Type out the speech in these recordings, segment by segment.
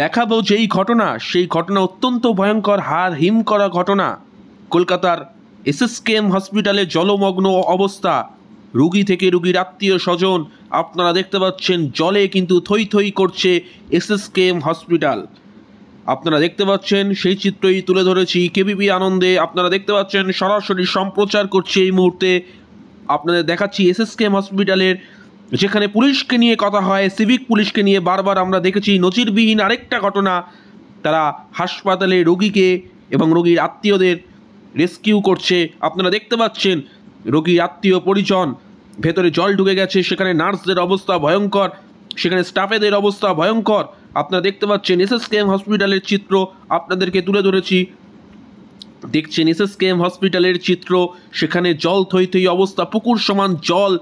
দেখাবো যেই ঘটনা, সেই ঘটনা অত্যন্ত ভয়ঙ্কর, হাড় হিম করা ঘটনা। কলকাতার এসএসকেএম হসপিটালে জলমগ্ন অবস্থা, রুগী থেকে রুগীর আত্মীয় স্বজন আপনারা দেখতে পাচ্ছেন জলে কিন্তু থই থই করছে এসএসকেএম হসপিটাল। আপনারা দেখতে পাচ্ছেন সেই চিত্রই তুলে ধরেছি কেবিপি আনন্দে। আপনারা দেখতে পাচ্ছেন সরাসরি সম্প্রচার করছে এই মুহূর্তে। আপনাদের দেখাচ্ছি এসএসকেএম হসপিটালের, যেখানে পুলিশকে নিয়ে কথা হয়, সিভিক পুলিশকে নিয়ে বারবার আমরা দেখেছি নজিরবিহীন আরেকটা ঘটনা। তারা হাসপাতালে রোগীকে এবং রোগীর আত্মীয়দের রেস্কিউ করছে। আপনারা দেখতে পাচ্ছেন রোগীর আত্মীয় পরিজন, ভেতরে জল ঢুকে গেছে, সেখানে নার্সদের অবস্থা ভয়ঙ্কর, সেখানে স্টাফেদের অবস্থা ভয়ঙ্কর। আপনারা দেখতে পাচ্ছেন এসএসকেএম হসপিটালের চিত্র আপনাদেরকে তুলে ধরেছি। দেখছেন এসএসকেএম হসপিটালের চিত্র, সেখানে জল থই থই অবস্থা, পুকুর সমান জল,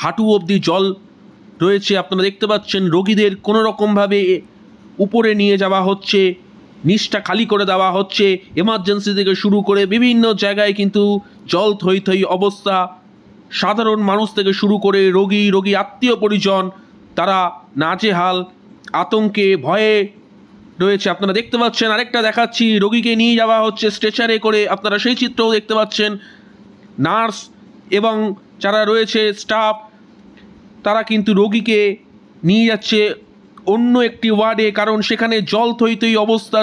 হাঁটু অবধি জল রয়েছে। আপনারা দেখতে পাচ্ছেন রোগীদের কোনো রকমভাবে উপরে নিয়ে যাওয়া হচ্ছে, নিচটা খালি করে দেওয়া হচ্ছে, এমার্জেন্সি থেকে শুরু করে বিভিন্ন জায়গায় কিন্তু জল থই থই অবস্থা। সাধারণ মানুষ থেকে শুরু করে রোগী আত্মীয় পরিজন তারা নাজেহাল, আতঙ্কে, ভয়ে রয়েছে। আপনারা দেখতে পাচ্ছেন, আরেকটা দেখাচ্ছি, রোগীকে নিয়ে যাওয়া হচ্ছে স্ট্রেচারে করে। আপনারা সেই চিত্রও দেখতে পাচ্ছেন। নার্স এবং যারা রয়েছে স্টাফ, তারা কিন্তু রোগীকে নিয়ে যাচ্ছে অন্য একটি ওয়ার্ডে, কারণ সেখানে জল থই থই অবস্থা,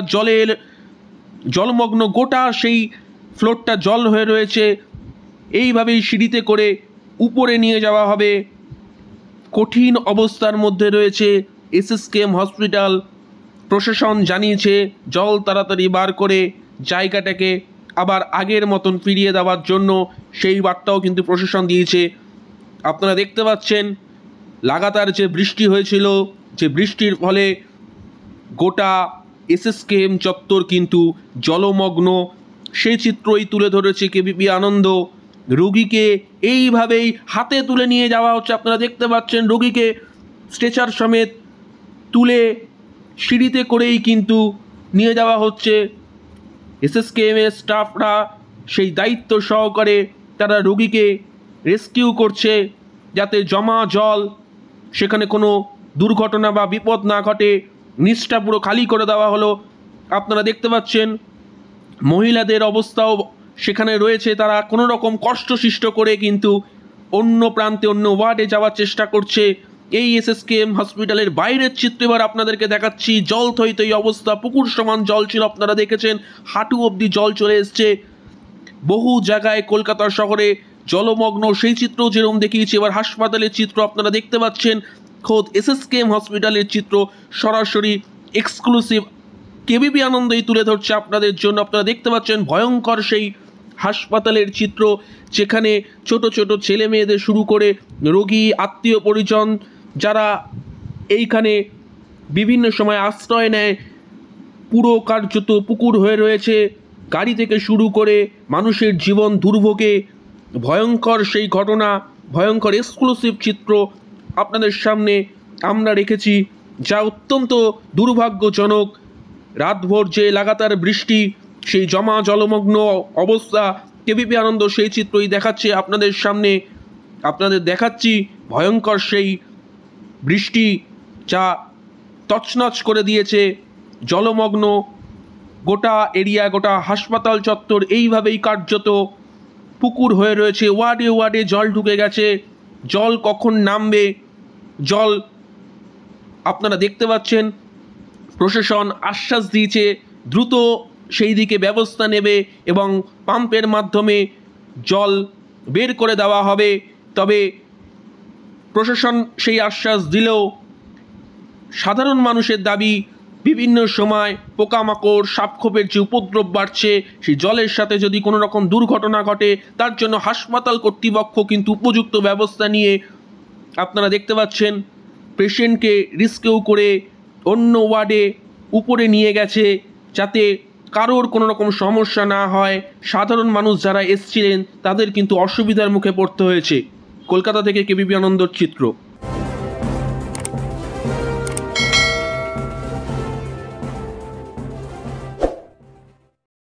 জলমগ্ন গোটা সেই ফ্লোরটা জল হয়ে রয়েছে। এইভাবেই সিঁড়িতে করে উপরে নিয়ে যাওয়া হবে। কঠিন অবস্থার মধ্যে রয়েছে এসএসকেএম হসপিটাল। প্রশাসন জানিয়েছে জল তাড়াতাড়ি বার করে জায়গাটাকে আবার আগের মতন ফিরিয়ে দেওয়ার জন্য, সেই বার্তাও কিন্তু প্রশাসন দিয়েছে। আপনারা দেখতে পাচ্ছেন লাগাতার যে বৃষ্টি হয়েছিল, যে বৃষ্টির ফলে গোটা এসএসকেএম চত্বর কিন্তু জলমগ্ন, সেই চিত্রই তুলে ধরেছে কেবিপি আনন্দ। রোগীকে এইভাবেই হাতে তুলে নিয়ে যাওয়া হচ্ছে। আপনারা দেখতে পাচ্ছেন রোগীকে স্ট্রেচার সমেত তুলে সিঁড়িতে করেই কিন্তু নিয়ে যাওয়া হচ্ছে। এসএসকেএমের স্টাফরা সেই দায়িত্ব সহকারে তারা রোগীকে রেস্কিউ করছে, যাতে জমা জল সেখানে কোনো দুর্ঘটনা বা বিপদ না ঘটে। নিচটা পুরো খালি করে দেওয়া হলো। আপনারা দেখতে পাচ্ছেন মহিলাদের অবস্থাও সেখানে রয়েছে, তারা কোনো রকম কষ্ট সৃষ্ট করে কিন্তু অন্য প্রান্তে, অন্য ওয়ার্ডে যাওয়ার চেষ্টা করছে। এই এসএসকেএম হসপিটালের বাইরের চিত্র এবার আপনাদেরকে দেখাচ্ছি। জল থই থই অবস্থা, পুকুর সমান জল ছিল, আপনারা দেখেছেন হাঁটু অবধি জল চলে এসছে। বহু জায়গায় কলকাতা শহরে জলমগ্ন, সেই চিত্র যেরকম দেখিয়েছি। এবার হাসপাতালের চিত্র আপনারা দেখতে পাচ্ছেন, খোদ এসএসকেএম হসপিটালের চিত্র সরাসরি এক্সক্লুসিভ কেবিপি আনন্দই তুলে ধরছে আপনাদের জন্য। আপনারা দেখতে পাচ্ছেন ভয়ঙ্কর সেই হাসপাতালের চিত্র, যেখানে ছোট ছোট ছেলে মেয়েদের শুরু করে রোগী, আত্মীয় পরিজন যারা এইখানে বিভিন্ন সময় আশ্রয় নেয়, পুরো কার্যত পুকুর হয়ে রয়েছে। গাড়ি থেকে শুরু করে মানুষের জীবন দুর্ভোগে ভয়ঙ্কর সেই ঘটনা, ভয়ঙ্কর এক্সক্লুসিভ চিত্র আপনাদের সামনে আমরা রেখেছি, যা অত্যন্ত দুর্ভাগ্যজনক। রাতভর যে লাগাতার বৃষ্টি, সেই জমা জলমগ্ন অবস্থা, কেবিপি আনন্দ সেই চিত্রই দেখাচ্ছে আপনাদের সামনে। আপনাদের দেখাচ্ছি ভয়ঙ্কর সেই বৃষ্টি, যা তছনছ করে দিয়েছে জলমগ্ন গোটা এরিয়া, গোটা হাসপাতাল চত্বর এইভাবেই কার্যত পুকুর হয়ে রয়েছে। ওয়ার্ডে ওয়ার্ডে জল ঢুকে গেছে। জল কখন নামবে, জল আপনারা দেখতে পাচ্ছেন। প্রশাসন আশ্বাস দিয়েছে দ্রুত সেই দিকে ব্যবস্থা নেবে এবং পাম্পের মাধ্যমে জল বের করে দেওয়া হবে। তবে প্রশাসন সেই আশ্বাস দিলেও সাধারণ মানুষের দাবি, বিভিন্ন সময় পোকামাকড়, সাপখোপের যে উপদ্রব বাড়ছে, সেই জলের সাথে যদি কোনো রকম দুর্ঘটনা ঘটে, তার জন্য হাসপাতাল কর্তৃপক্ষ কিন্তু উপযুক্ত ব্যবস্থা নিয়ে, আপনারা দেখতে পাচ্ছেন পেশেন্টকে রিস্কেও করে অন্য ওয়ার্ডে উপরে নিয়ে গেছে, যাতে কারোর কোনো রকম সমস্যা না হয়। সাধারণ মানুষ যারা এসছিলেন তাদের কিন্তু অসুবিধার মুখে পড়তে হয়েছে। কলকাতা থেকে কেবিপি আনন্দর চিত্র।